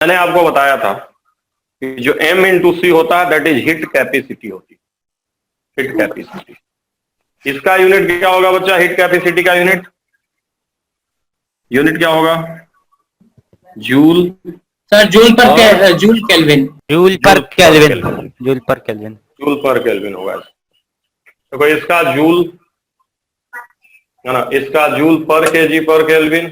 मैंने आपको बताया था कि जो M इंटू सी होता है दैट इज हीट कैपेसिटी होती है, हीट कैपेसिटी। इसका यूनिट क्या होगा बच्चा? हीट कैपेसिटी का यूनिट क्या होगा? जूल सर जूल पर जूल केल्विन। जूल पर केल्विन। जूल पर केल्विन। जूल पर केल्विन होगा। देखो इसका जूल है ना, इसका जूल पर केजी पर केल्विन,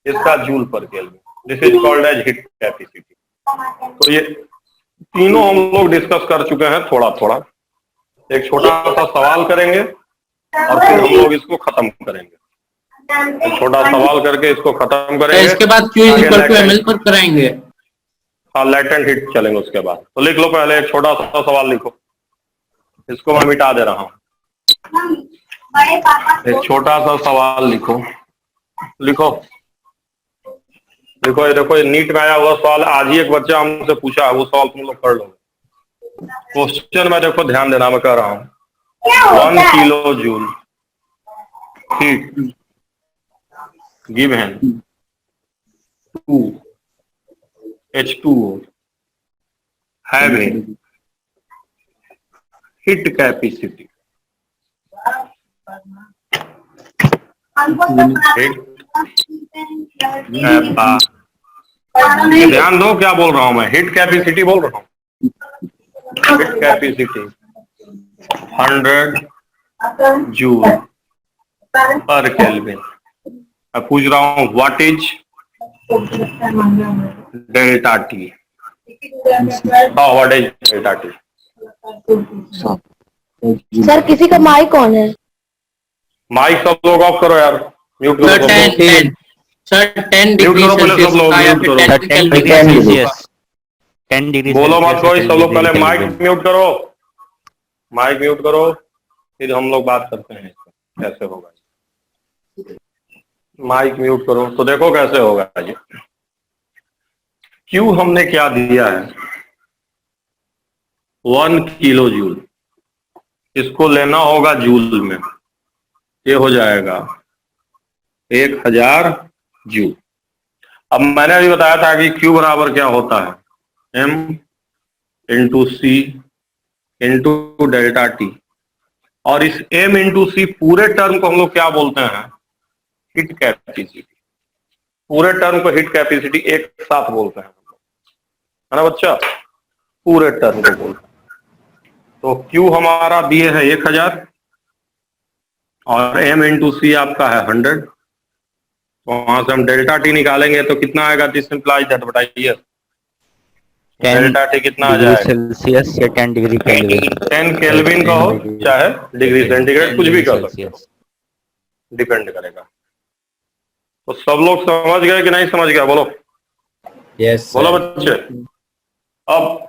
इसका जूल पर kelvin. This is called as heat capacity. तो ये तीनों हम लोग डिस्कस कर चुके हैं थोड़ा थोड़ा। एक छोटा सा सवाल करेंगे और फिर हम लोग इसको खत्म करेंगे। एक छोटा सवाल करके इसको खत्म करेंगे। इसके बाद Q is equal to ml पर कराएंगे। हाँ, लैटेंट हीट चलेंगे उसके बाद। तो लिख लो पहले एक छोटा सा सवाल लिखो, इसको मैं मिटा दे रहा हूँ। एक छोटा सा सवाल लिखो, लिखो देखो, ये देखो, ये नीट में आया हुआ सवाल। आज ही एक बच्चा हमसे पूछा है, वो सवाल तुम लोग कर लो। क्वेश्चन में देखो, ध्यान देना, मैं कह रहा हूँ 1 kilo joule heat given 2 H2O having heat capacity ध्यान दो क्या बोल रहा हूं मैं, हिट कैपेसिटी बोल रहा हूं। हिट कैपेसिटी 100 जूल पर केल्विन। मैं पूछ रहा हूं what is delta T? What is delta T? Sir किसी का माइक ऑन है। माइक सब लोग ऑफ करो यार, म्यूट करो सब लोग। सर 10 डिग्री सेल्सियस का या फिर 10 डिग्री सेल्सियस। 10 डिग्री बोलो मत कोई, सब लोग पहले माइक म्यूट करो, माइक म्यूट करो, फिर हम लोग बात करते हैं कैसे होगा। माइक म्यूट करो तो देखो कैसे होगा जी। क्यू हमने क्या दिया है? 1 किलो जूल, इसको लेना होगा जूल में, ये हो जाएगा 1000 जूल। अब मैंने अभी बताया था कि Q बराबर क्या होता है? M इंटू सी इंटू डेल्टा टी। और इस M इंटू सी पूरे टर्म को हम लोग क्या बोलते हैं? Heat capacity. पूरे टर्म को हिट कैपेसिटी एक साथ बोलते हैं, है ना बच्चा? पूरे टर्म को बोलते हैं। तो Q हमारा दिए है 1000 और M इंटू सी आपका है 100। तो वहां से हम डेल्टा टी निकालेंगे तो कितना आएगा? दिस इंप्लाइज दैट, बताइए डेल्टा टी कितना आ जाएगा? सेल्सियस या 10 डिग्री केल्विन। 10 केल्विन का हो चाहे डिग्री सेंटीग्रेड, कुछ भी कर सकते हो, डिपेंड करेगा। तो सब लोग समझ गए कि नहीं समझ गया? बोलो यस बोलो बच्चे। अब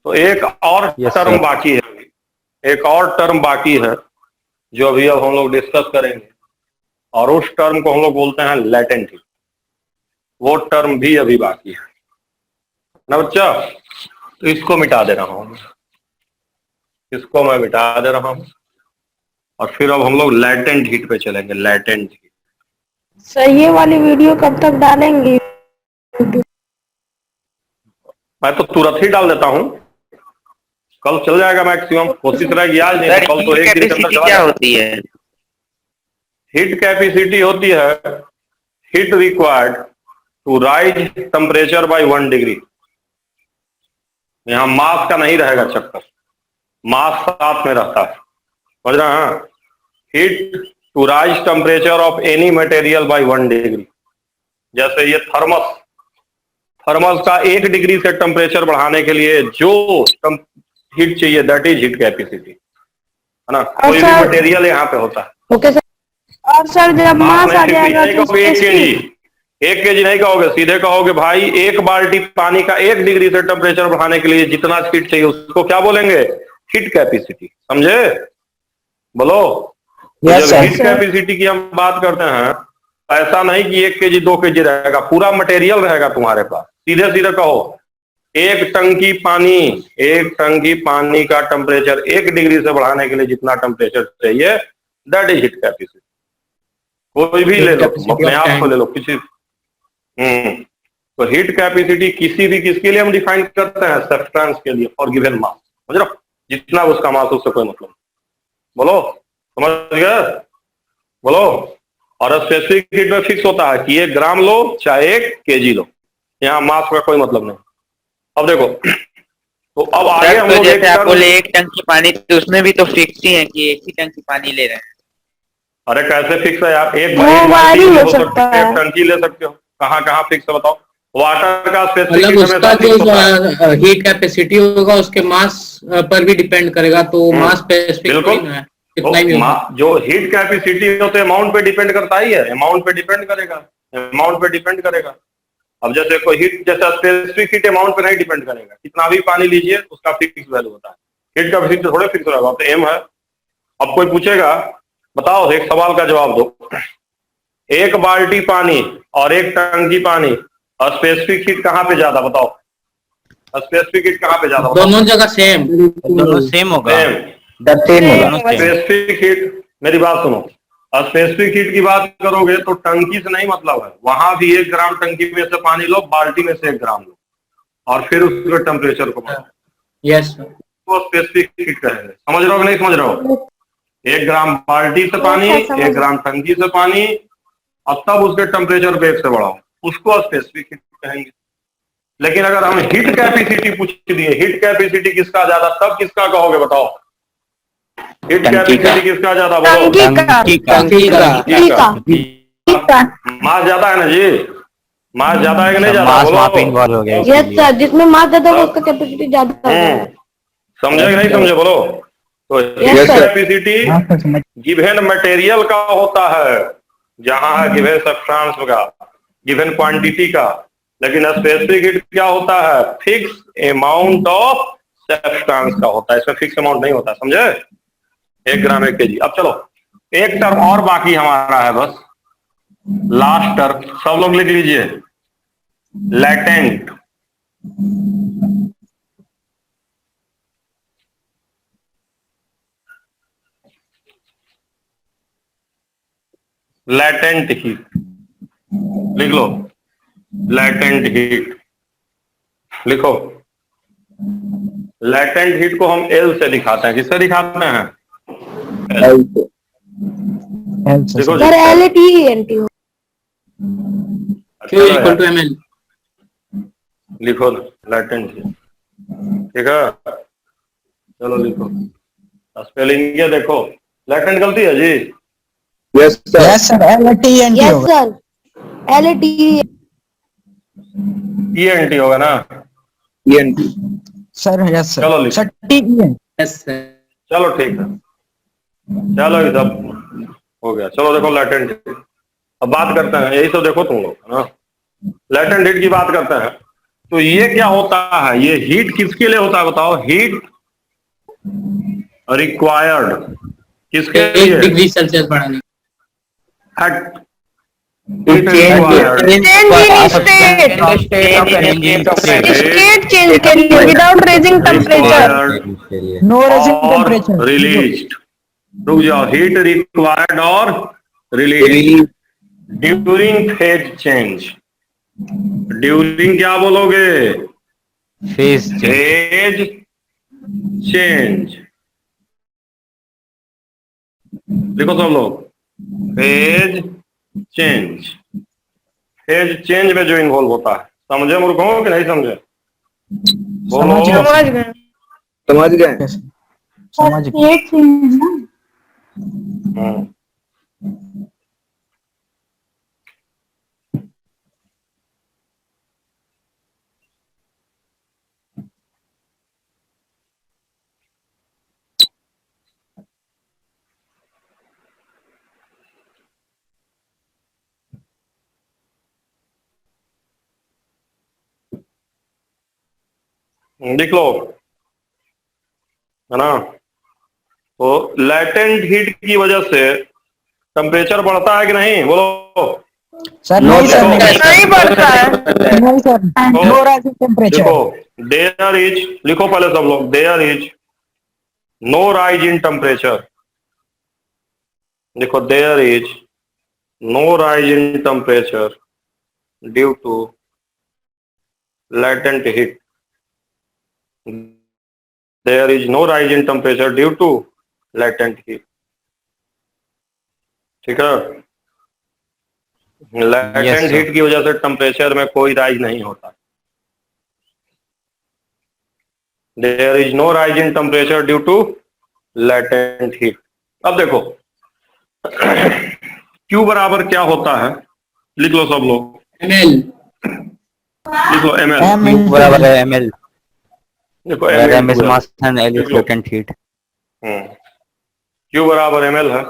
तो एक और टर्म बाकी है, एक और टर्म बाकी है जो अभी अब हम लोग डिस्कस करेंगे, और उस टर्म को हम लोग बोलते हैं लैटेंट हीट। वो टर्म भी अभी बाकी है ना बच्चा? तो इसको मिटा दे रहा हूं, इसको मैं मिटा दे रहा हूं, और फिर अब हम लोग लैटेंट हीट पे चलेंगे। Latent heat. सर ये वाली वीडियो कब तक डालेंगे? मैं तो तुरंत ही डाल देता हूं, कल चल जाएगा मैक्सिमम, कोशिश रहेगी आज नहीं तो कल। तो एक दिन के अंदर क्या होती है? हीट कैपेसिटी होती है heat required to raise temperature by 1 degree. यहाँ मास का नहीं रहेगा चक्कर, मास साथ में रहता है, समझ रहे हैं? Heat to raise temperature of any material by 1 degree. जैसे ये थर्मस, थर्मस का 1 डिग्री से टेम्परेचर बढ़ाने के लिए जो हीट चाहिए दैट इज हीट कैपेसिटी, है ना? कोई भी मटेरियल यहाँ पे होता है। Okay sir. और सर जब मास आ जाएगा तो 1 केजी नहीं कहोगे, सीधे कहोगे भाई 1 बाल्टी पानी का 1 डिग्री से टेम्परेचर बढ़ाने के लिए जितना हीट चाहिए उसको क्या बोलेंगे? Heat capacity. समझे? बोलो। जब हीट कैपेसिटी की हम बात करते हैं, ऐसा नहीं कि 1 केजी 2 केजी रहेगा, पूरा मटेरियल रहेगा तुम्हारे पास। सीधे सीधे कहो, एक टंकी पानी का टेम्परेचर 1 डिग्री से बढ़ाने के लिए जितना टेम्परेचर चाहिए दैट इज हीट कैपेसिटी। कोई भी ले लो, अपने आप को ले लो किसी। तो हीट कैपेसिटी किसी भी किसके लिए हम डिफाइन करते हैं, सब्सटेंस के लिए फॉर गिवन मास, समझ रहे हो, जितना उसका मास उससे कोई मतलब, बोलो समझ गए, बोलो। और स्पेसिफिक हीट में फिक्स होता है कि 1 ग्राम लो चाहे 1 केजी लो, यहाँ मास का कोई मतलब नहीं। अब देखो, तो अब आगे सर हम तो लोग एक जैसे आप टर्म, बोले 1 टंकी पानी, तो उसमें भी तो फिक्स ही है कि 1 ही टंकी पानी ले रहे हैं। अरे कैसे फिक्स है यार, एक वो बाल्टी वारी भी हो हो सकती सकता है, है। 1 टंकी ले सकते हो, कहाँ कहाँ फिक्स है बताओ। वाटर का स्पेसिफिक मतलब हीट उसका हमेशा जो फिक्स होता है। हीट कैपेसिटी होगा उसके मास पर भी डिपेंड करेगा, तो मास स्पेसिफिक बिल्कुल। थोड़ी ना है, तो कितना भी होगा। जो हीट कैपेसिटी है तो अमाउंट पे डिपेंड करता ही है, अमाउंट पे डिपेंड करेगा, अमाउंट पे डिपेंड करेगा। अब जैसे कोई हीट, जैसा स्पेसिफिक हीट अमाउंट पे नहीं डिपेंड करेगा, कितना भी पानी लीजिए उसका फिक्स वैल्यू होता है, हीट कैपेसिटी थोड़े फिक्स रहेगा, तो एम है। अब कोई पूछेगा बताओ, एक सवाल का जवाब दो, 1 बाल्टी पानी और 1 टंकी पानी, और स्पेसिफिक हीट कहाँ पे ज्यादा बताओ, स्पेसिफिक हीट कहाँ पे ज्यादा बताओ। दोनों जगह सेम। दोनों सेम होगा, सेम। दोनों सेम। स्पेसिफिक हीट, मेरी बात सुनो, स्पेसिफिक हीट की बात करोगे तो टंकी से नहीं मतलब है, वहां भी 1 ग्राम टंकी में से पानी लो, बाल्टी में से 1 ग्राम लो, और फिर उसके टेम्परेचर को बढ़ाओ, यस सर। तो स्पेसिफिक हीट कहेंगे। समझ रहे हो कि नहीं समझ रहे हो, 1 ग्राम बाल्टी से पानी, यस सर, समझ 1 ग्राम टंकी से पानी, और तब उसके टेम्परेचर पे 1 से बढ़ाओ, उसको स्पेसिफिक हीट कहेंगे। लेकिन अगर हम हीट कैपेसिटी पूछ दिए, हीट कैपेसिटी किसका ज्यादा, तब किसका कहोगे बताओ, हीट कैपेसिटी किसका ज्यादा बोलो, टंकी का टंकी का। टंकी का मास ज्यादा है ना जी, मास ज्यादा है कि नहीं ज्यादा, मास वहाँ पे बोलो। इन्वॉल्व हो गया यस इसीलिए। सर, जिसमें मास ज्यादा होगा उसका कैपेसिटी ज्यादा होगा। समझे कि नहीं समझे, बोलो। तो Yes, heat sir. Capacity given material का होता है, जहां है गिवन सब्सटेंस का, गिवन क्वांटिटी का। लेकिन स्पेसिफिक हीट क्या होता है, फिक्स अमाउंट ऑफ सब्सटेंस का होता है, इसमें फिक्स अमाउंट नहीं होता, समझे, 1 ग्राम 1 केजी। अब चलो एक टर्म और बाकी हमारा है, बस लास्ट टर्म, सब लोग लिख लीजिए, लैटेंट। लैटेंट हीट लिख लो, लैटेंट हीट लिखो। लैटेंट हीट को हम एल से दिखाते हैं, किससे दिखाते हैं, एल। देखो sir LATENT Q equal to ml। लिखो लैटेंट हीट, ठीक है, चलो लिखो, स्पेलिंग ये देखो, लैटेंट गलती है जी, यस सर LATENT यस होगा। सर LATENT ENT होगा ना, ENT सर। Yes sir. चलो लिखो, सर TENT। Yes sir. चलो ठीक है, चलो ये सब हो गया। चलो देखो लैटेंट हीट, अब बात करते हैं, यही सब देखो तुम लोग, है ना, लैटेंट हीट की बात करते हैं। तो ये क्या होता है, ये हीट किसके लिए होता है बताओ, हीट रिक्वायर्ड किसके 1 लिए, डिग्री सेल्सियस बढ़ाने। एट Change स्टेट चेंज के लिए without raising temperature. No raising और टेम्परेचर। रिलीज्ड, रुक जाओ, हीट रिक्वायर्ड और release during phase change, during क्या बोलोगे, फेज चेंज। फेज चेंज, देखो सब लोग, फेज चेंज, फेज चेंज में जो इन्वॉल्व होता है, समझे मूर्खों कि नहीं समझे, बोलो। समझ गए। समझ गए। हाँ। लिख लो, है ना। तो लैटेंट हीट की वजह से टेम्परेचर बढ़ता है कि नहीं, बोलो। सर नहीं सर। नहीं बढ़ता है। नहीं सर। No rising temperature. देखो देयर इज, लिखो पहले सब लोग, there is no rise in temperature, देखो there is no rise in temperature due to latent heat. There is no rise in temperature due to latent heat. ठीक है, latent sir. heat की वजह से टेम्परेचर में कोई राइज नहीं होता. There is no rise in temperature due to latent heat. अब देखो Q बराबर क्या होता है, लिख लो सब लोग, ml लिख लो ml. M Q बराबर है ml, देखो where m is ml mass and L is latent heat. Q बराबर ml है.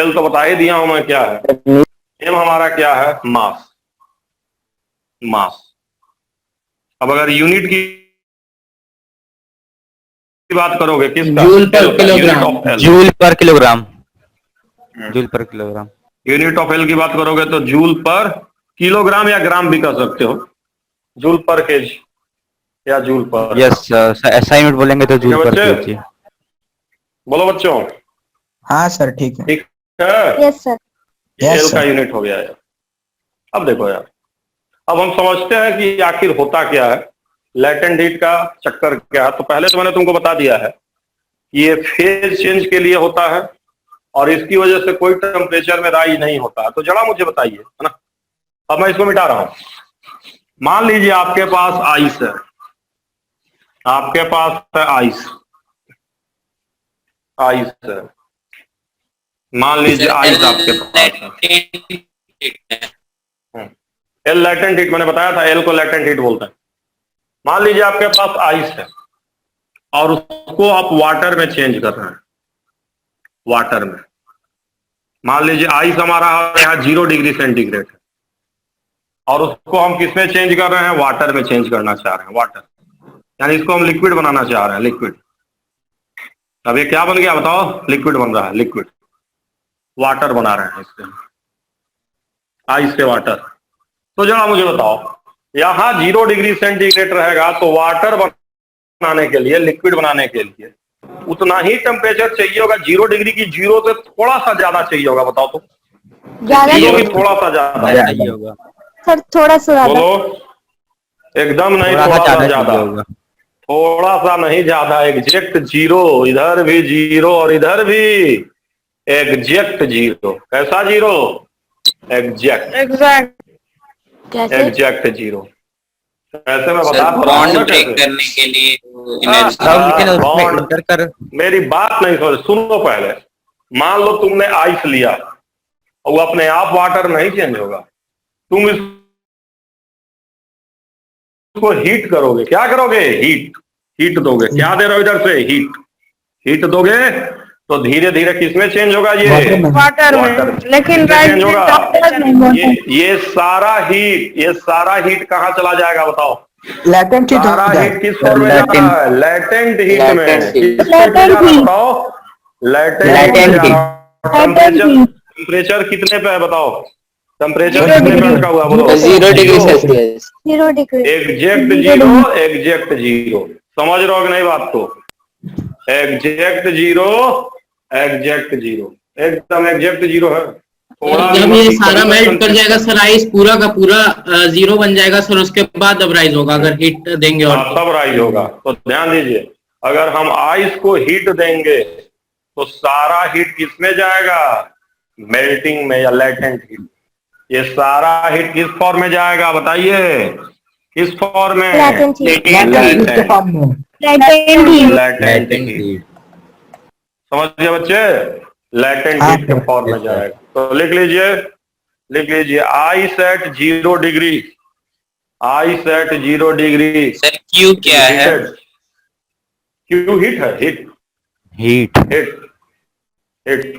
L तो बता ही दिया हूं मैं क्या है. M हमारा क्या है, मास. मास. अब अगर यूनिट की बात करोगे किसका, जूल पर L का, kilogram. unit of L. Joule पर किलोग्राम, जूल पर किलोग्राम. यूनिट ऑफ एल की बात करोगे तो जूल पर किलोग्राम या ग्राम भी कर सकते हो, जूल पर केजी या जूल पर. यस, ऐसा यूनिट बोलेंगे तो जूल पर बच्चे? केजी. बोलो बच्चों, हाँ सर ठीक है. ठीक है. Yes sir. Yes, एल का sir. यूनिट हो गया यार. अब देखो यार, अब हम समझते हैं कि आखिर होता क्या है, लेटेंट हीट का चक्कर क्या है. तो पहले तो मैंने तुमको बता दिया है, ये फेज चेंज के लिए होता है और इसकी वजह से कोई टेम्परेचर में राइज नहीं होता. तो जरा मुझे बताइए, है ना. अब मैं इसको मिटा रहा हूं. मान लीजिए आपके पास आइस है, आपके पास है आइस, आइस है. मान लीजिए आइस आपके पास है. एल लैटेंट हीट, मैंने बताया था एल को लैटेंट हीट बोलते हैं. मान लीजिए आपके पास आइस है और उसको आप वाटर में चेंज कर रहे हैं, वाटर में. मान लीजिए आइस हमारा यहाँ 0 डिग्री सेंटीग्रेड है और उसको हम किस में चेंज कर रहे हैं, वाटर में चेंज करना चाह रहे हैं. वाटर यानी इसको हम लिक्विड बनाना चाह रहे हैं, लिक्विड. अब ये क्या बन गया बताओ, लिक्विड बन रहा है, लिक्विड. वाटर बना रहे हैं इससे, आइस से वाटर. तो जरा मुझे बताओ, यहाँ 0 डिग्री सेंटीग्रेड रहेगा तो वाटर बनाने के लिए, लिक्विड बनाने के लिए उतना ही टेम्परेचर चाहिए होगा. 0 डिग्री की, 0 से थोड़ा सा ज्यादा चाहिए होगा. बताओ तो, ज्यादा 0 नहीं की थोड़ा सा ज्यादा. चाहिए होगा. सर, थोड़ा सा ज्यादा. बोलो, एकदम नहीं, थोड़ा सा थोड़ा सा चाहिए ज्यादा, होगा. थोड़ा सा नहीं ज्यादा. एग्जैक्ट 0, इधर भी 0 और इधर भी एग्जैक्ट 0. कैसा 0, एग्जैक्ट. एग्जैक्ट. कैसे? एग्जैक्ट 0. ऐसे में बता तो रहा हूं बॉन्ड ना ब्रेक कैसे. करने के लिए हाँ, अब लेकिन उसमें बॉन्ड. इंटर कर. मेरी बात नहीं सुनो पहले. मान लो तुमने आइस लिया और वो अपने आप वाटर नहीं चेंज होगा. तुम इसको हीट करोगे. क्या करोगे, हीट. हीट दोगे. क्या दे रहे हो इधर से, हीट. हीट दोगे तो धीरे धीरे किसमें चेंज होगा, ये वाटर वाटर में. लेकिन चेंज होगा. ये ये सारा हीट, ये सारा हीट कहाँ चला जाएगा बताओ. लेटेंट हीट सारा हीट किस फॉर्म में जा रहा है, लेटेंट हीट में. Latent heat. किस फॉर्म में जा रहा है बताओ, लेटेंट Latent heat. टेम्परेचर कितने पे है बताओ, टेम्परेचर कितने पे रखा हुआ है बोलो. 0 degree Celsius. 0 degree. Exact 0, exact 0. समझ रहे हो कि नहीं बात को, एग्जैक्ट 0, एग्जैक्ट 0, एकदम एग्जैक्ट 0 है. थोड़ा जब ये सारा मेल्ट कर जाएगा सर, आइस पूरा का पूरा 0 बन जाएगा सर, उसके बाद अब राइज होगा अगर हीट देंगे और तब राइज होगा. तो ध्यान दीजिए, अगर हम आइस को हीट देंगे तो सारा हीट किसमें जाएगा, मेल्टिंग में या लेटेंट हीट. ये सारा हीट किस फॉर्म में जाएगा बताइए, किस फॉर्म में, Latent heat. लेटेंट हीट के फॉर्म में. Latent heat. Latent heat. समझिए बच्चे, लेटेंट हाँ, हीट के फॉर्म में जाएगा. तो लिख लीजिए, लिख लीजिए, ice at 0 degree, ice at 0 degree. Sir Q क्या है? क्यू हीट है, heat, heat. Heat, heat.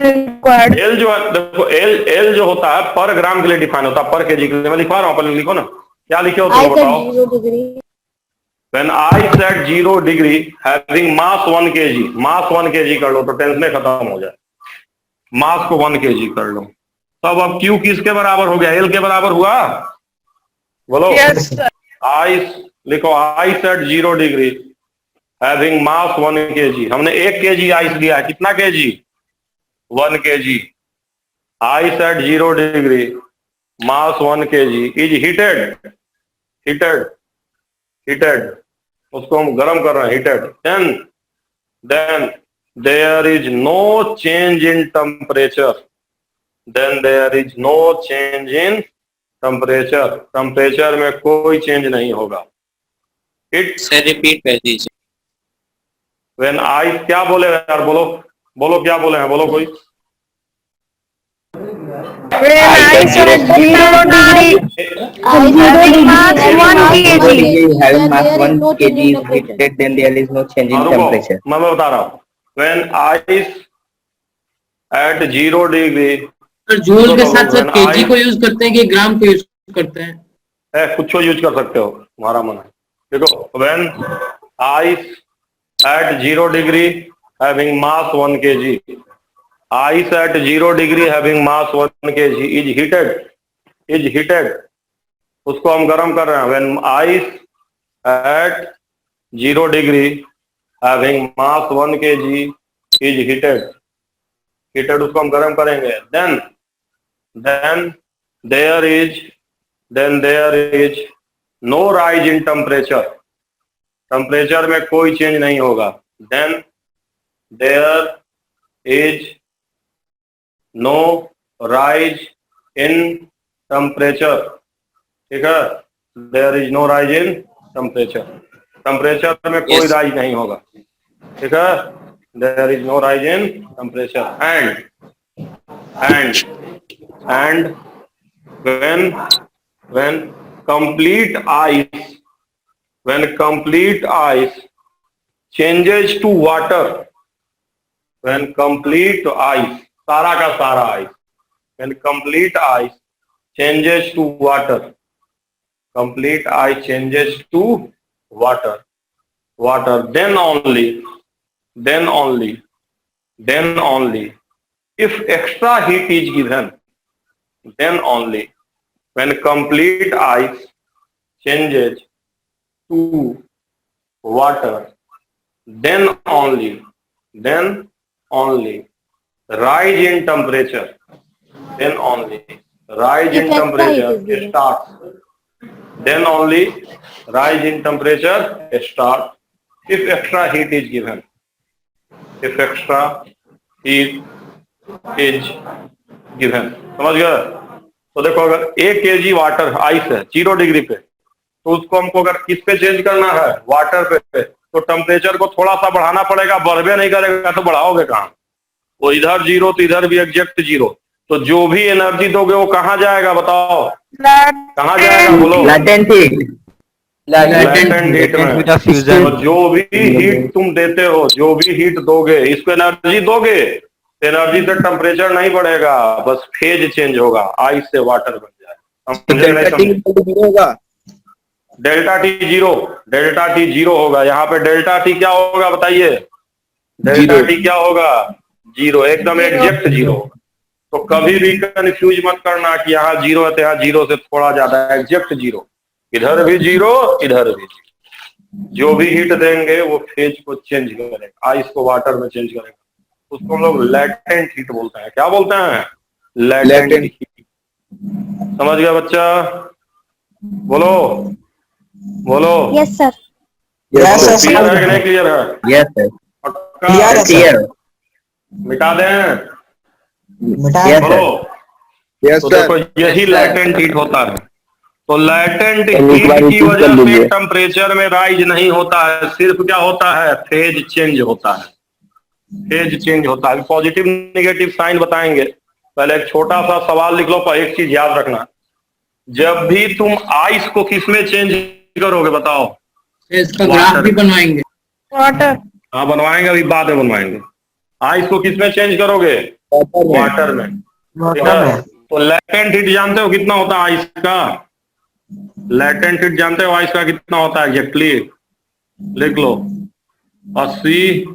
Required. L जो है, देखो एल जो होता है पर ग्राम के लिए डिफाइन होता है, पर केजी के लिए. मैं लिखवा रहा हूँ, पहले लिखो ना, क्या लिखे हो तुम बताओ. 0 degree. When ice at 0 degree having mass 1 kg, mass 1 kg कर लो तो टेंशन खत्म हो जाए. मास को 1 kg कर लो. तब अब Q किसके बराबर हो गया, L के बराबर हुआ. बोलो. आइस लिखो, ice at 0 degree having mass 1 kg. हमने 1 kg आइस लिया है. कितना kg, 1 kg. Ice at 0 degree mass 1 kg is heated. Heated, heated, उसको हम गर्म कर रहे हैं, heated, then there is no change in temperature, then there is no change in temperature, temperature में कोई चेंज नहीं होगा। इट्स सर रिपीट कर दीजिए। व्हेन आइस, क्या बोले यार, बोलो बोलो क्या बोले हैं, बोलो कोई। When ice at 0 degree having mass 1 kg. Having mass 1 kg is heated, then there is no change in हाँ, रुको, temperature. मैं बता रहा हूँ, when ice at 0 degree, sir joule के साथ साथ When केजी I- को यूज करते हैं कि ग्राम को यूज करते हैं? कुछ यूज कर सकते हो, तुम्हारा मन है। देखो, when ice at 0 degree having mass 1 kg, ice at 0 degree having mass 1 kg is heated, उसको हम गर्म कर रहे हैं। when ice at 0 degree having mass 1 kg is heated, उसको हम गर्म करेंगे। then there is no rise in temperature, temperature में कोई चेंज नहीं होगा। then there is no rise in temperature, ठीक है, there is no rise in temperature, temperature में कोई राइज नहीं होगा, ठीक है, there is no rise in temperature। and when complete ice changes to water, when complete ice, सारा का सारा ice, when complete ice changes to water, complete ice changes to water, then only if extra heat is given, then only when complete ice changes to water, then only rise in temperature, then only rise in temperature starts, then only rise in temperature starts if extra heat is given, if extra heat is given। समझ गए? तो देखो, अगर 1 kg water ice है 0 degree पे, तो उसको हमको अगर किस पे चेंज करना है, वाटर पे, तो टेम्परेचर को थोड़ा सा बढ़ाना पड़ेगा, बढ़वे नहीं करेगा तो बढ़ाओगे कहाँ? वो इधर 0 तो इधर भी एग्जैक्ट 0, तो जो भी एनर्जी दोगे वो कहाँ जाएगा, बताओ कहाँ जाएगा, बोलो। Latent heat. Latent heat में। heat of fusion। तो जो भी हीट तुम देते हो, जो भी हीट दोगे, इसको एनर्जी दोगे, एनर्जी से टेम्परेचर नहीं बढ़ेगा, बस फेज चेंज होगा, आइस से वाटर बन जाएगा। समझे नहीं समझे? होगा। डेल्टा टी जीरो होगा। यहाँ पे डेल्टा टी क्या होगा बताइए? डेल्टा टी क्या होगा? 0, एकदम एग्जैक्ट 0। तो कभी भी कंफ्यूज मत करना कि यहाँ 0 है तो यहाँ 0 से थोड़ा ज्यादा, एग्जैक्ट 0, इधर भी 0, इधर भी 0। जो भी हीट देंगे वो फेज को चेंज करेगा, आइस को वाटर में चेंज करेगा, उसको हम लोग लैटेंट हीट बोलते हैं। क्या बोलते हैं? Latent heat. समझ गया बच्चा? बोलो बोलो। Yes sir. क्लियर है कि नहीं क्लियर है? Yes sir. Clear है Clear. मिटा दें? मिटाया Yes, बोलो। तो देखो, यही लैटेंट हीट होता है। तो लैटेंट हीट की वजह से टेम्परेचर में राइज नहीं होता है, सिर्फ क्या होता है? फेज चेंज होता है, फेज चेंज होता है। पॉजिटिव नेगेटिव साइन बताएंगे, पहले एक छोटा सा सवाल लिख लो, पर एक चीज याद रखना, जब भी तुम आइस को किसमें चेंज करोगे बताओ? इसका ग्राफ भी बनवाएंगे। वाटर। हाँ बनवाएंगे, अभी बाद में बनवाएंगे। आइस को किसमें चेंज करोगे? वाटर में। ठीक है? तो लैटेंट हीट जानते हो कितना होता है आइस का? लैटेंट हीट जानते हो आइस का कितना होता है एग्जैक्टली? लिख लो, 80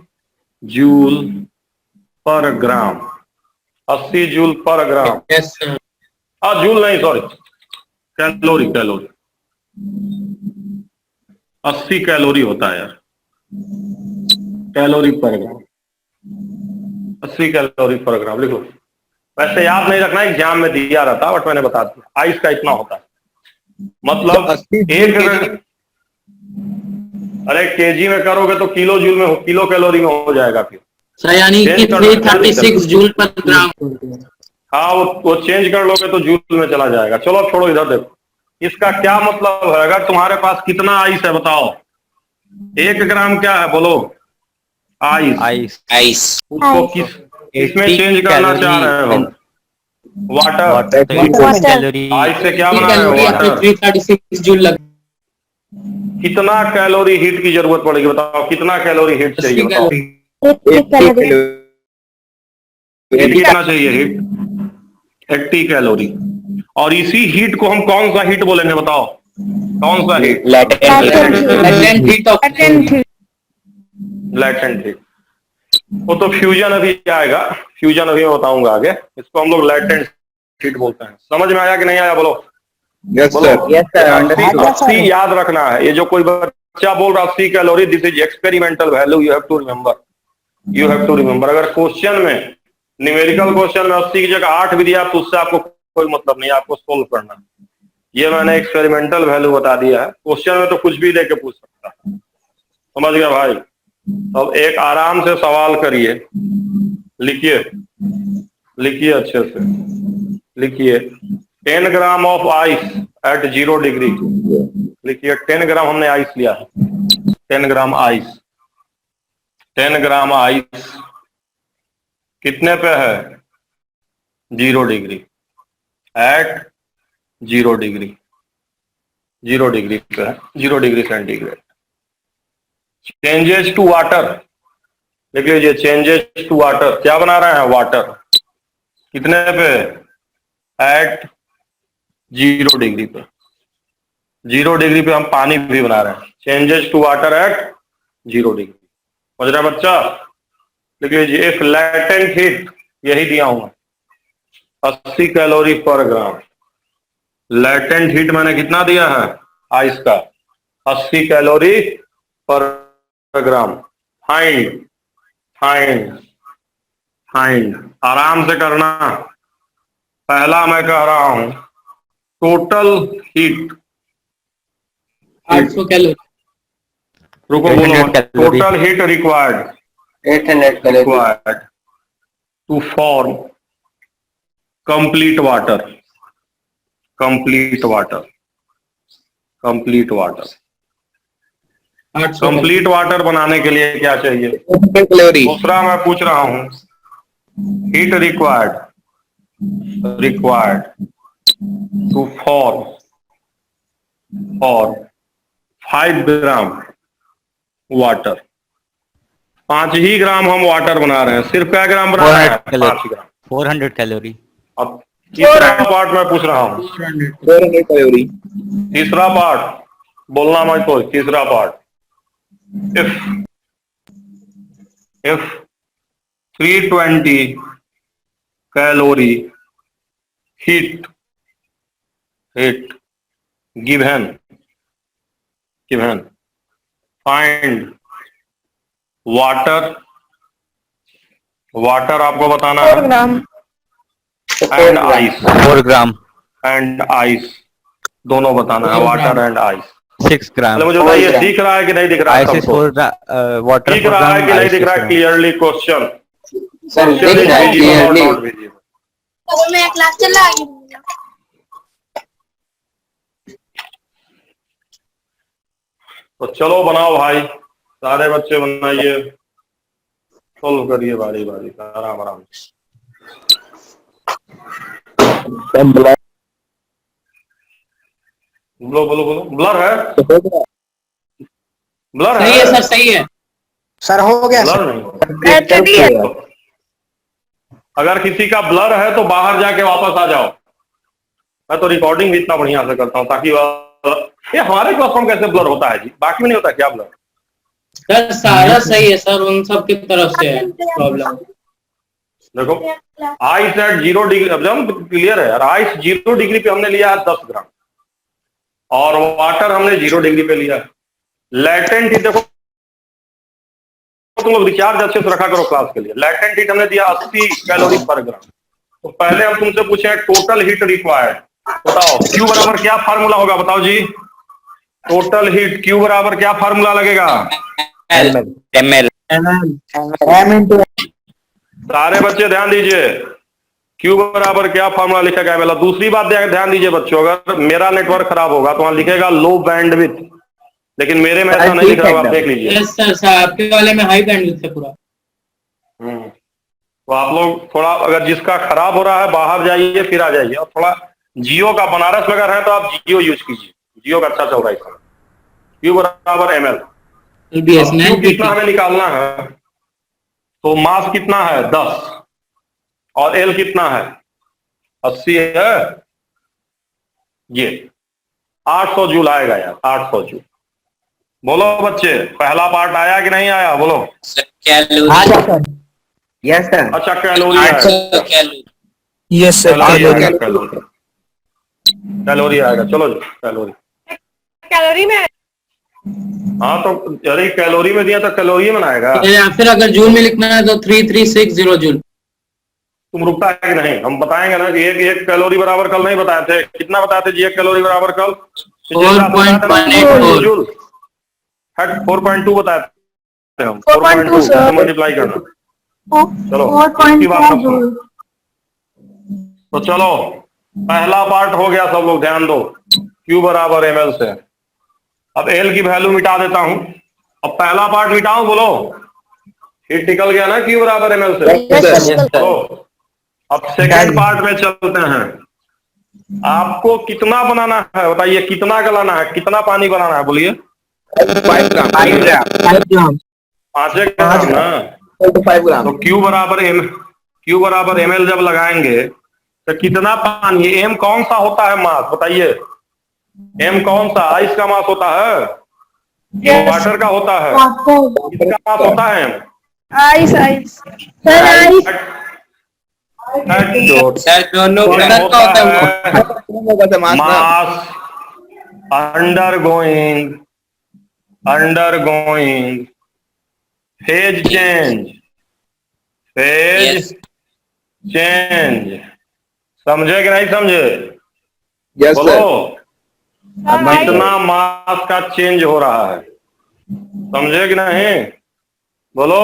जूल पर ग्राम। 80 joule per gram. Yes sir. Joule नहीं, सॉरी, कैलोरी 80 कैलोरी होता है यार, कैलोरी पर ग्राम, 80 कैलोरी पर ग्राम। लिखो, वैसे याद नहीं रखना, एग्जाम में दिया रहता, बट मैंने बता दिया। आइस का इतना होता है, मतलब अरे केजी में करोगे तो किलो जूल में किलो कैलोरी में हो जाएगा फिर। सर यानी कि 336 जूल पर ग्राम। हाँ वो चेंज कर लोगे तो जूल में चला जाएगा। चलो अब छोड़ो, इधर देखो इसका क्या मतलब है। अगर तुम्हारे पास कितना आइस है बताओ, 1 ग्राम क्या है बोलो? आइस। आइस उसको किसमें चेंज करना चाह रहे हो? वाटर। Water calorie. आइस से क्या बना रहे कैलोरी हो? आपको वाटर। 336 जूल लग। कितना कैलोरी हीट की जरूरत पड़ेगी बताओ? कितना कैलोरी हीट चाहिए बताओ? 80 कैलोरी। हीट कितना चाहिए? Heat 80 calorie. और इसी हीट को हम कौन सा हीट बोलेंगे बताओ? कौन सा heat? Latent heat of latent heat. वो तो फ्यूजन अभी आएगा, फ्यूजन अभी मैं बताऊंगा आगे। इसको हम लोग लैटेंट हीट बोलते हैं। समझ में आया कि नहीं आया बोलो? Yes sir. Yes sir. 80 याद रखना है। ये जो कोई बच्चा बोल रहा 80 calorie, this is experimental value, you have to remember. You have to remember. अगर क्वेश्चन में, न्यूमेरिकल क्वेश्चन में 80 की जगह 8 भी दिया तो उससे आपको कोई मतलब नहीं, आपको सोल्व करना। ये मैंने एक्सपेरिमेंटल वैल्यू बता दिया है। क्वेश्चन में तो कुछ भी लेके पूछ सकता है। समझ गया भाई? अब एक आराम से सवाल करिए, लिखिए लिखिए अच्छे से लिखिए। 10 gram of ice at 0 degree. लिखिए 10 ग्राम हमने आइस लिया है। 10 ग्राम आइस। 10 ग्राम आइस कितने पे है? 0 डिग्री। Eight 0 degree. 0 डिग्री पे है, 0 degree centigrade. Changes to water लिख लीजिए। चेंजेस टू वाटर, क्या बना रहे हैं? वाटर। कितने पे? एट 0 डिग्री पे। 0 डिग्री पे हम पानी भी बना रहे हैं। Changes to water at 0 degree. समझ रहा बच्चा? लिख लीजिए इफ लैटेंट हीट, यही दिया हूं 80 कैलोरी पर ग्राम। लैटेंट हीट मैंने कितना दिया है? आइस का 80 कैलोरी पर ग्राम। Find find find. आराम से करना। पहला मैं कह रहा हूं टोटल हीट। 800 कैलोरी। रुको बोलो 800 calorie. Total heat required 800 calories. required to form complete water. complete water complete water 800 complete water बनाने के लिए क्या चाहिए? 800 calories. दूसरा मैं पूछ रहा हूं heat required to for 5 gram water. 5 ही ग्राम हम वाटर बना रहे हैं। सिर्फ क्या ग्राम बना रहे हैं? 5 ग्राम। 400 कैलोरी। अब तीसरा पार्ट मैं पूछ रहा हूं। 400 calories. तीसरा पार्ट बोलना मत कोई। तीसरा part if 320 calorie heat given find water आपको बताना 4 है gram. And ice. 4 gram. And ice दोनों बताना है। Water and ice. 6 ग्राम। मुझे बताइए दिख रहा है कि नहीं दिख रहा है? आइस इज सबको 4 वाटर दिख 4 रहा है ग्राम। कि नहीं दिख रहा है? क्लियरली क्वेश्चन Sir, दिख रहा है clearly. मैं क्लास चला गई। तो चलो बनाओ भाई, सारे बच्चे बनाइए, सोल्व करिए बारी बारी आराम आराम से। बोलो बोलो बोलो। ब्लर है? ब्लर सही है सर, सही है। सर हो गया ब्लर सर। नहीं। अगर किसी का ब्लर है तो बाहर जाके वापस आ जाओ। मैं तो रिकॉर्डिंग भी इतना बढ़िया से करता हूँ ताकि ये हमारे क्लास में कैसे ब्लर होता है जी? बाकी में नहीं होता क्या ब्लर? सर सारा सही है सर, उन सब की तरफ से है प्रॉब्लम। देखो आइस एट 0 डिग्री, अब जब क्लियर है यार। आइस 0 डिग्री पे हमने लिया है 10 ग्राम और वाटर हमने 0 डिग्री पे लिया है। लैटेंट हीट देखो, तुम लोग रिचार्ज अच्छे से रखा करो क्लास के लिए। लैटेंट हीट हमने दिया 80 कैलोरी पर ग्राम। तो पहले हम तुमसे पूछे टोटल हीट रिक्वायर्ड बताओ Q बराबर क्या फार्मूला होगा, बताओ जी। टोटल हीट Q बराबर क्या फार्मूला लगेगा? ml M into सारे बच्चे ध्यान दीजिए, Q बराबर क्या फार्मूला लिखेगा पहला। दूसरी बात ध्यान दीजिए बच्चों, अगर मेरा नेटवर्क खराब होगा तो वहां लिखेगा लो बैंडविड्थ, लेकिन मेरे में ऐसा नहीं लिखा होगा, आप देख लीजिए। यस सर, आपके वाले में हाई बैंडविड्थ है पूरा। तो आप लोग थोड़ा, अगर जिसका खराब हो रहा है बाहर जाइए फिर आ जाइए, और थोड़ा जियो का बनारस में अगर है तो आप जियो यूज कीजिए, जियो का अच्छा चल रहा है इस समय। Q बराबर ml। LBS अब Q कितना हमें निकालना है, तो मास कितना है 10 और L कितना है 80 है, ये 800 जूल आएगा यार, 800 जूल। बोलो बच्चे, पहला पार्ट आया कि नहीं आया, बोलो। Calorie sir. Yes, sir. अच्छा कैलोरी आएगा, 800 कैलोरी। Yes sir. कैलोरी आएगा, कैलोरी कैलोरी आएगा, चलो जी कैलोरी। कैलोरी में हाँ तो अरे कैलोरी में दिया तो कैलोरी में आएगा। या फिर अगर जूल में लिखना है तो 3360 जूल। तुम रुकता है कि नहीं, हम बताएंगे ना कि एक कैलोरी बराबर कल नहीं बताए थे, कितना बताए थे जी एक कैलोरी बराबर कल? 4.184 जूल। 4.2 बताए थे हम, 4.2 4.2 मल्टीप्लाई करना। चलो इसकी बात मत सुनो। तो चलो पहला पार्ट हो गया, सब लोग ध्यान दो, Q बराबर ml से। अब L की वैल्यू मिटा देता हूं। अब पहला पार्ट मिटाऊं, बोलो। हीट निकल गया ना Q बराबर ml से। तो अब सेकंड पार्ट में चलते हैं। आपको कितना बनाना है बताइए, कितना गलाना है, कितना पानी बनाना है, बोलिए। 5 ग्राम। 5 ग्राम। 5 ग्राम ना। 5 ग्राम। तो Q बराबर ml जब लगाएंगे तो कितना पानी, M कौन सा होता है मास, बताइए। M कौन सा, आइस का मास होता है, वाटर का होता है, किसका मास होता है M? Ice ice sir ice sir दोनों M का होता है मास अंडरगोइंग फेज Yes. चेंज। समझे कि नहीं समझे? Yes, बोलो। sir. अब कितना मास का चेंज हो रहा है, समझे कि नहीं? बोलो।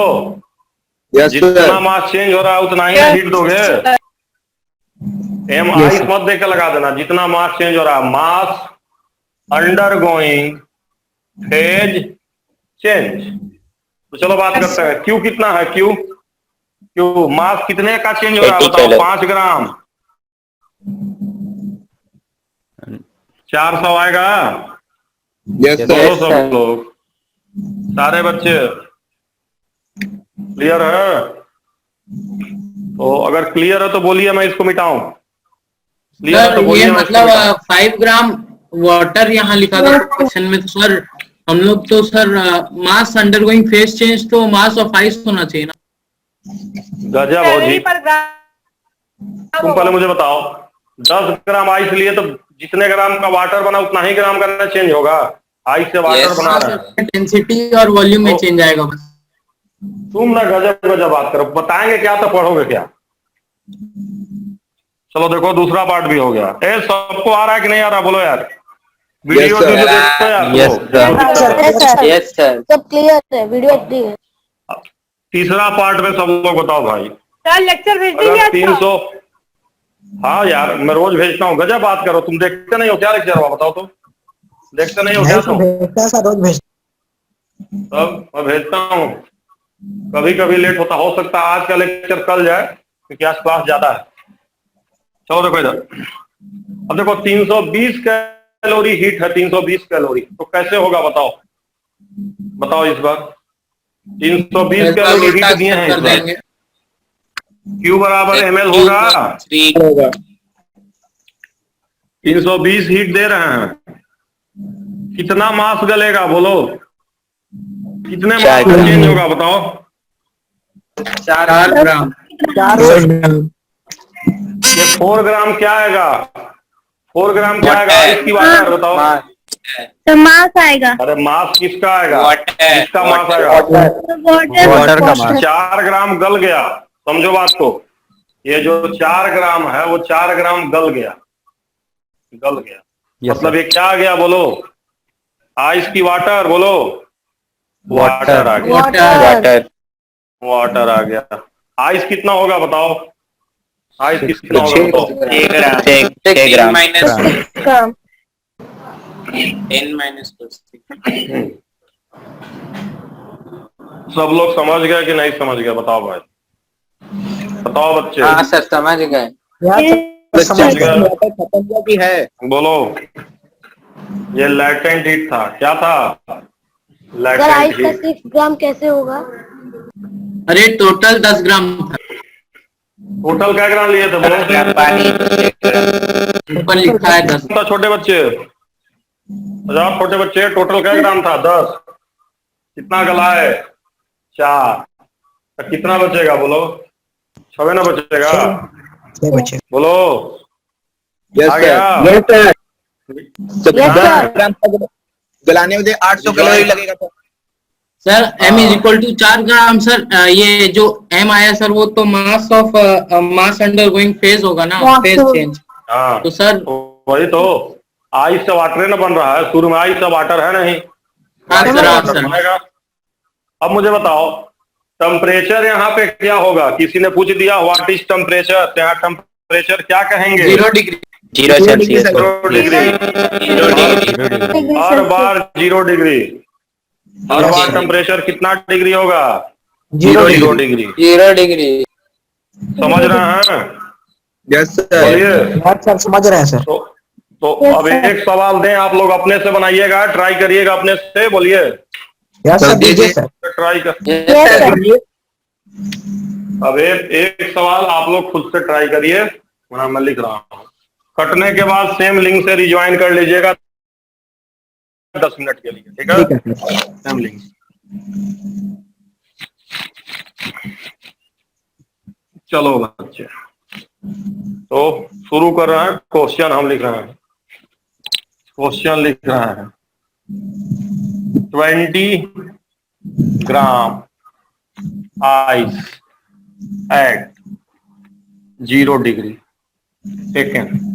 Yes, जितना sir. मास चेंज हो रहा है उतना ही हीट दोगे। M आइस मत देकर लगा देना, जितना मास चेंज हो रहा है, मास अंडरगोइंग फेज चेंज। तो चलो बात करते हैं, Q कितना है, Q मास कितने का चेंज हो रहा है 80 बताओ? कैलोरी। 5 ग्राम। 400 आएगा। Yes, बोलो sir. सब लोग, सारे बच्चे क्लियर है? तो अगर क्लियर है तो बोलिए, मैं इसको मिटाऊं। क्लियर है सर तो ये बोलिए, मैं इसको मतलब मिटाऊं। 5 ग्राम वाटर यहाँ लिखा था क्वेश्चन में, तो सर हम लोग तो सर मास अंडरगोइंग फेज चेंज तो मास ऑफ आइस होना चाहिए ना। गजब हो जी। तुम पहले मुझे बताओ, 10 ग्राम आइस लिए तो जितने ग्राम का वाटर बना उतना ही ग्राम का चेंज होगा। आइस से वाटर Yes. बना रहे हैं। डेंसिटी और वॉल्यूम में चेंज आएगा बस। तुम ना गजब बात करो, बताएंगे क्या तो पढ़ोगे क्या। चलो देखो दूसरा पार्ट भी हो गया। सबको आ रहा है कि नहीं आ रहा, बोलो यार। Video sir. वीडियो देखो यार। Yes, चलो। Yes, sir. सब क्लियर है, वीडियो एचडी है। तीसरा पार्ट में सब लोग बताओ भाई। सर लेक्चर भेज देंगे अगर आज 300, हाँ यार मैं रोज भेजता हूँ। गजब बात करो, तुम देखते नहीं हो क्या लेक्चर हुआ, बताओ तो। देखते नहीं हो क्या तुम? रोज भेज। तब मैं भेजता हूँ, कभी कभी लेट होता, हो सकता है आज का लेक्चर कल जाए क्योंकि आज क्लास ज्यादा है। चलो देखो इधर, अब देखो 320 कैलोरी हीट है, 320 कैलोरी, तो कैसे होगा बताओ, बताओ इस बार। 320 कैलोरी हीट दिए हैं इस बार। Q बराबर ml होगा। 320 हीट दे रहे हैं, कितना मास गलेगा बोलो, कितने मास का चेंज होगा बताओ? 4 ग्राम। 4 ग्राम। ये 4 ग्राम क्या आएगा, 4 ग्राम क्या आएगा इसकी वाटर बताओ? तो मास आएगा। अरे मास किसका आएगा, Water, किसका मास water. आएगा? वाटर का मास। 4 ग्राम गल गया, समझो बात को। ये जो 4 ग्राम है वो 4 ग्राम गल गया। गल गया। Yes, मतलब sir. ये क्या आ गया बोलो? आइस की वाटर बोलो। वाटर आ गया। Water. वाटर आ गया। आइस कितना होगा बताओ? आइस कितना होगा बताओ? 6 ग्राम। 10 ग्राम। minus Gram. 10 minus 6. सब लोग समझ गए कि नहीं समझ गए? बताओ भाई, बताओ बच्चे। हाँ सर समझ गए। यार समझ गया। गया खत्म हुआ कि है? बोलो। ये लैटेंट हीट था। क्या था? सर लैटेंट आइस का हीट। 6 ग्राम कैसे होगा? अरे टोटल 10 ग्राम था, टोटल क्या ग्राम लिए थे बोलो? पानी ऊपर लिखा है 10। था छोटे बच्चे, 50 छोटे बच्चे, टोटल क्या ग्राम था? 10। कितना गला है? 4। तो कितना बचेगा बोलो? 6 ना बचेगा? 6 बचे। बोलो। यस आ सर। गया? Yes sir. तो Yes, 10 sir. ग्राम तक गलाने में 800 कैलोरी लगेगा तो। Sir m is equal to 4 gram. Sir ये जो m आया सर वो तो mass of mass undergoing phase होगा ना, Mass फेज of- चेंज। हाँ तो सर वही तो, आइस से वाटर ना बन रहा है, शुरू में आइस से वाटर है नहीं। हाँ वाटर सर, से हाँ वाटर सर। बनेगा। अब मुझे बताओ टेम्परेचर यहाँ पे क्या होगा? किसी ने पूछ दिया व्हाट इज टेम्परेचर, तो यहाँ टेम्परेचर क्या कहेंगे? 0 डिग्री। 0 सेल्सियस। 0 डिग्री। 0 डिग्री। हर बार 0 डिग्री। हर Yes, बार sir. टेम्परेचर कितना डिग्री होगा? 0 0 डिग्री। डिग्री। 0 डिग्री। समझ रहे हैं? Yes sir. बोलिए। यार सर समझ रहे हैं सर। तो Yes, अब sir. एक सवाल दें, आप लोग अपने से बनाइएगा, ट्राई करिएगा अपने से। बोलिए। यार सर दीजिए। दीजिए सर। ट्राई कर। Yes, sir. अब एक सवाल आप लोग खुद से ट्राई करिए, वरना मैं लिख रहा हूँ। कटने के बाद सेम लिंक से रिज्वाइन कर लीजिएगा 10 मिनट के लिए, ठीक है? ठीक है सर। Same link. चलो बच्चे, तो शुरू कर रहे हैं। क्वेश्चन हम लिख रहे हैं। क्वेश्चन लिख रहे हैं। 20 gram ice at 0 degree taken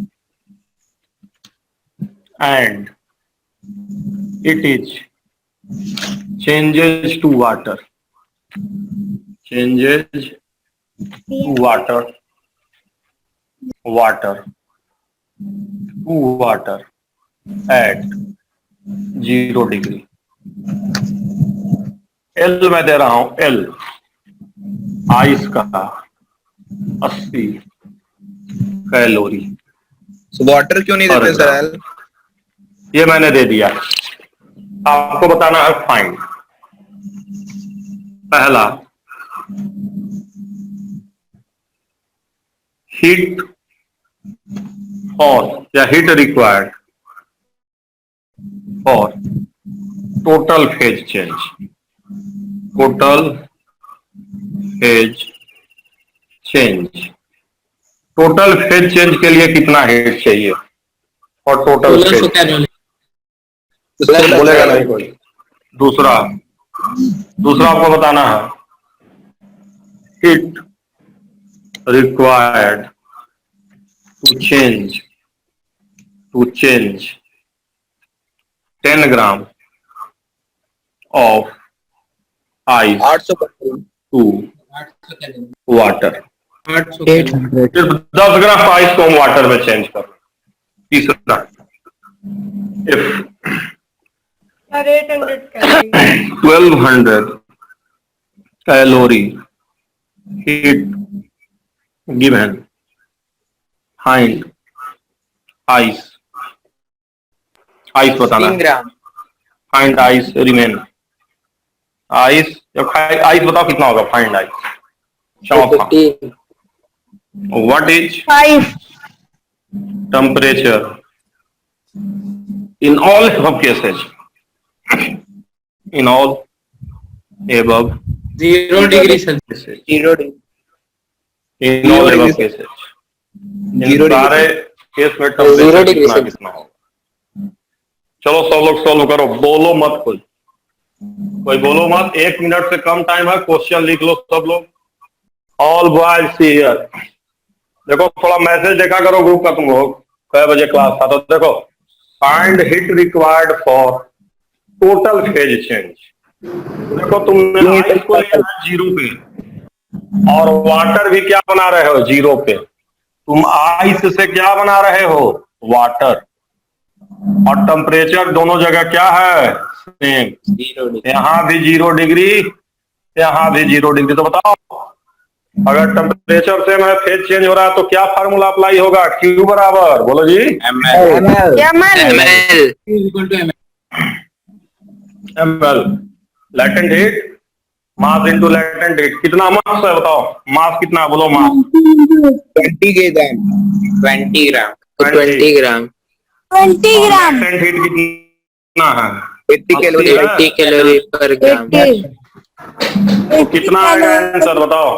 and it is changes to water, changes to water, water to water at 0 degree. L मैं दे रहा हूं, एल आइस का 80 कैलोरी। वाटर क्यों नहीं पर देते ग्राम। सर? ये मैंने दे दिया, आपको बताना है फाइंड। पहला, हीट फॉर या heat required for total phase change, total phase change. Total phase change के लिए कितना हीट चाहिए? और टोटल 1600 फेज कैलोरी। बोलेगा नहीं कोई। दूसरा आपको बताना है heat required to change 10 gram of ice 800 calorie. To 800 calorie. Water. 800 calorie. 800। सिर्फ 10 ग्राम आइस को हम वाटर में चेंज कर रहे हैं। तीसरा, if 1200 calorie heat given find ice बताना 3 ग्राम। find ice remain ice। जब ice बताओ कितना होगा? find ice। चौथा, 15। what is 5. temperature in all above cases, in all above 0 degree Celsius. cases, 0 degree. in all above cases, इन सारे case में temperature कितना कितना होगा? चलो सब लोग सॉल्व करो, बोलो मत कोई बोलो मत। 1 मिनट से कम टाइम है, क्वेश्चन लिख लो सब लोग। All boys here. देखो थोड़ा मैसेज देखा करो ग्रुप का तुम लोग। कै बजे क्लास था? तो देखो, find hit required for total phase change. देखो तुमने आइस को लिया है 0 पे और वाटर भी क्या बना रहे हो? 0 पे। तुम आइस से क्या बना रहे हो? वाटर। और टेम्परेचर दोनों जगह क्या है? सेम। 0 degree. यहाँ भी 0 डिग्री, यहाँ भी 0 डिग्री। तो बताओ, अगर टेम्परेचर सेम है, फेज चेंज हो रहा है, तो क्या फार्मूला अप्लाई होगा? क्यू बराबर, बोलो जी, ml. ML. Equal to M ml। Latent heat, mass into latent heat. कितना मास है बताओ? मास कितना है? बोलो mass. 20 kg. 20 gram. 20 gram. 20 gram. Latent heat कितना है? 80 calorie. 80 calorie per gram. 80 तो कितना आएगा आंसर बताओ?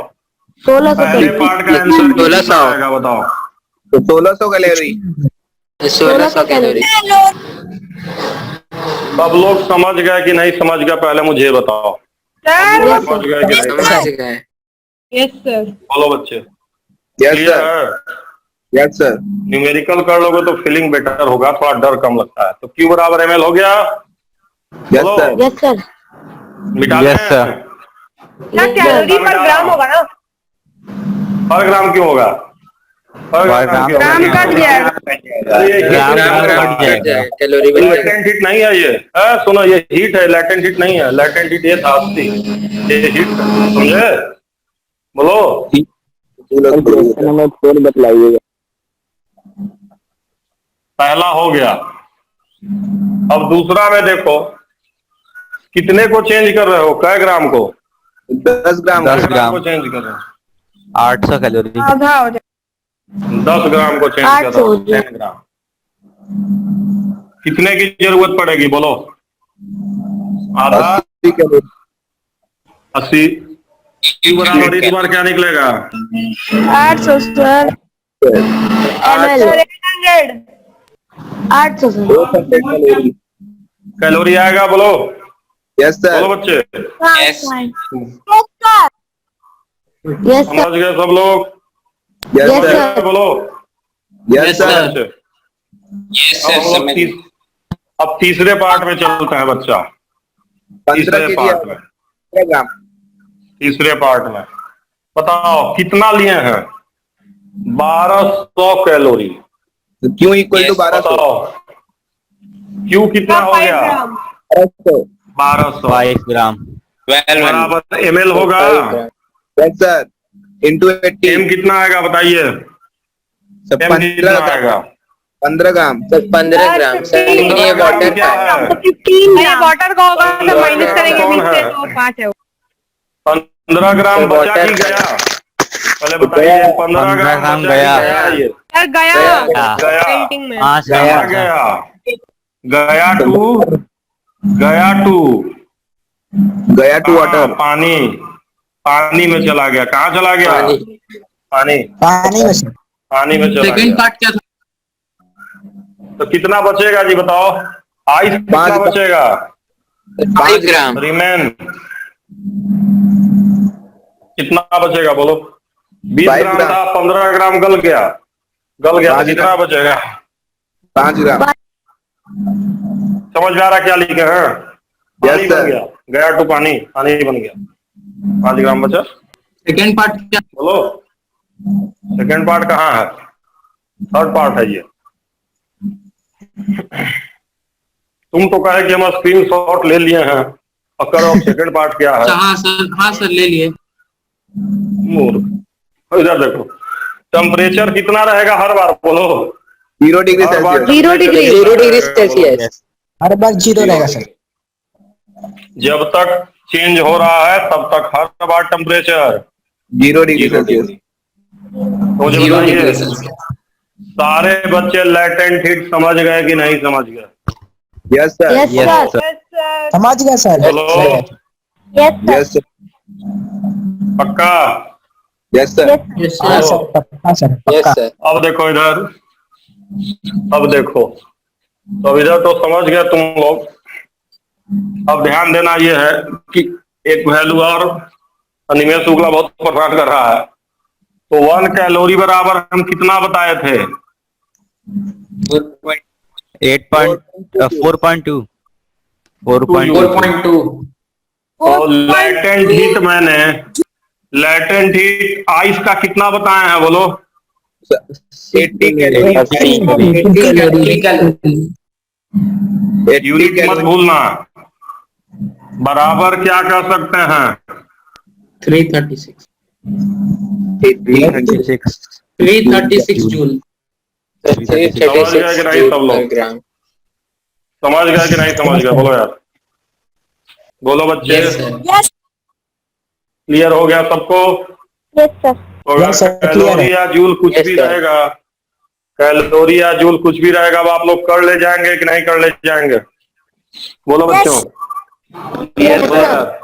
1600 पहले पार्ट का आंसर 1600 आएगा बताओ? तो 1600 कैलोरी. 1600 calorie. सब लोग समझ गए कि नहीं समझ गए? पहले मुझे बताओ, समझ गए कि नहीं? समझ गए. बोलो बच्चे, यस क्लियर सर. है? Yes sir. न्यूमेरिकल कर लोगे तो फीलिंग बेटर होगा, थोड़ा डर कम लगता है। तो क्यू बराबर ml हो गया? यस बोलो। सर. Yes sir. मिटा Yes, दें? sir. क्या कैलोरी पर ग्राम होगा ना? पर ग्राम क्यों होगा? पर पर ग्राम ग्राम क्यों होगा? ग्राम कट जाएगा। अरे ये ग्राम ग्राम ग्राम कट कट जाएगा। Calorie बन जाएगा. लैटेंट हीट नहीं है ये। सुनो, ये हीट है, लैटेंट हीट नहीं है। लैटेंट हीट ये था 80, ये हीट है, समझे? बोलो। नंबर 4 बतलाइएगा. पहला हो गया। अब दूसरा में देखो, कितने को चेंज कर रहे हो? कै ग्राम को? 10 ग्राम. 10 ग्राम ग्राम. को चेंज कर रहे हो? 800 कैलोरी. आधा हो जाए। 10 ग्राम को चेंज कर रहे हो? 10 ग्राम। कितने की जरूरत पड़ेगी बोलो? आधा? 80 कैलोरी. 80। क्यू बराबर इस बार क्या निकलेगा? 800 sir. ml 800 sir. 200 calorie. Calorie आएगा? बोलो, यस सर. बोलो बच्चे। Yes. Yes sir. समझ गए सब लोग? Yes Yes, sir. sir. बोलो। Yes Yes, sir. sir. Yes, अब sir. हम लोग समझ गए. अब तीसरे पार्ट में चलते हैं बच्चा। 15 तीसरे kg. पार्ट में, 15 ग्राम. तीसरे पार्ट में बताओ कितना लिए हैं? 1200 कैलोरी। तो क्यों इक्वल टू Yes, 1200? बताओ क्यू कितना हो गया? 1200 22 ग्राम. 12 बराबर ml होगा? Yes sir. इंटू 80. m कितना आएगा बताइए? m कितना 15 आएगा? 15 ग्राम. सर 15 ग्राम. सर लेकिन ये वाटर क्या का है. है? 15 वाटर का होगा तो माइनस करेंगे कौन 20 है? से तो 5 है। 15 ग्राम बचा वाटर कि का। गया? पहले बताइए। 15 15 ग्राम ग्राम बचा गया। कि गया? ये सर गया गया। पेंटिंग में। हाँ सर. कहाँ गया? गया टू गया टू वाटर. पानी। पानी में चला गया। कहाँ चला गया? पानी. पानी। पानी में से. पानी में चला सेकंड गया। पार्ट क्या था? तो कितना बचेगा जी बताओ? आइस कितना 5 बचेगा? 5 ग्राम. रिमेन कितना बचेगा बोलो? 20 5 ग्राम ग्राम. था, 15 ग्राम गल गया। गल गया तो 5 कितना बचेगा? 5 ग्राम. समझ में आ रहा क्या लिखे हैं? पानी Yes, बन sir. गया। गया टू पानी, पानी बन गया। 5 ग्राम बचा। सेकंड पार्ट क्या? बोलो, सेकंड पार्ट कहाँ है? थर्ड पार्ट है ये। तुम तो कहे कि हम स्क्रीन शॉट ले लिए हैं और करो सेकंड पार्ट क्या है? हाँ सर ले लिए. मूर्ख। इधर देखो, टेम्परेचर कितना रहेगा हर बार बोलो? 0 डिग्री हर बार सेल्सियस. 0 डिग्री. 0 degree Celsius. हर बार 0 रहेगा सर. जब तक चेंज हो रहा है तब तक हर बार टेम्परेचर 0 डिग्री सेल्सियस. तो मुझे 0 डिग्री बताइए, सेल्सियस. सारे बच्चे लैटेंट हीट समझ गए कि नहीं समझ गए? Yes sir. Yes Yes, sir. sir. समझ गया सर. बोलो, यस सर। Yes sir. पक्का? Yes sir. Yes, हाँ sir. सर पक्का सर Yes, पक्का. sir. अब देखो इधर, अब देखो, तो इधर तो समझ गए तुम लोग। अब ध्यान देना ये है कि एक वैल्यू और अनिमेश शुक्ला बहुत परेशान कर रहा है। तो 1 कैलोरी बराबर हम कितना बताए थे? 4.2 तो लेटेंट हीट मैंने लेटेंट हीट आइस का कितना बताया है बोलो? 80 यूनिट मत भूलना। बराबर क्या कर सकते हैं? 336 जूल। समझ गया कि नहीं सब लोग? समझ गया कि नहीं समझ गया? बोलो यार, बोलो बच्चे। Yes sir. Yes, क्लियर हो गया सबको? yes, sir. तो Yes, sir, clear कैलोरी है। या जूल कुछ Yes, भी sir. रहेगा, कैलोरी या जूल कुछ भी रहेगा, अब आप लोग कर ले जाएंगे कि नहीं कर ले जाएंगे? बोलो Yes. बच्चों। Yes, बोलो sir. यार।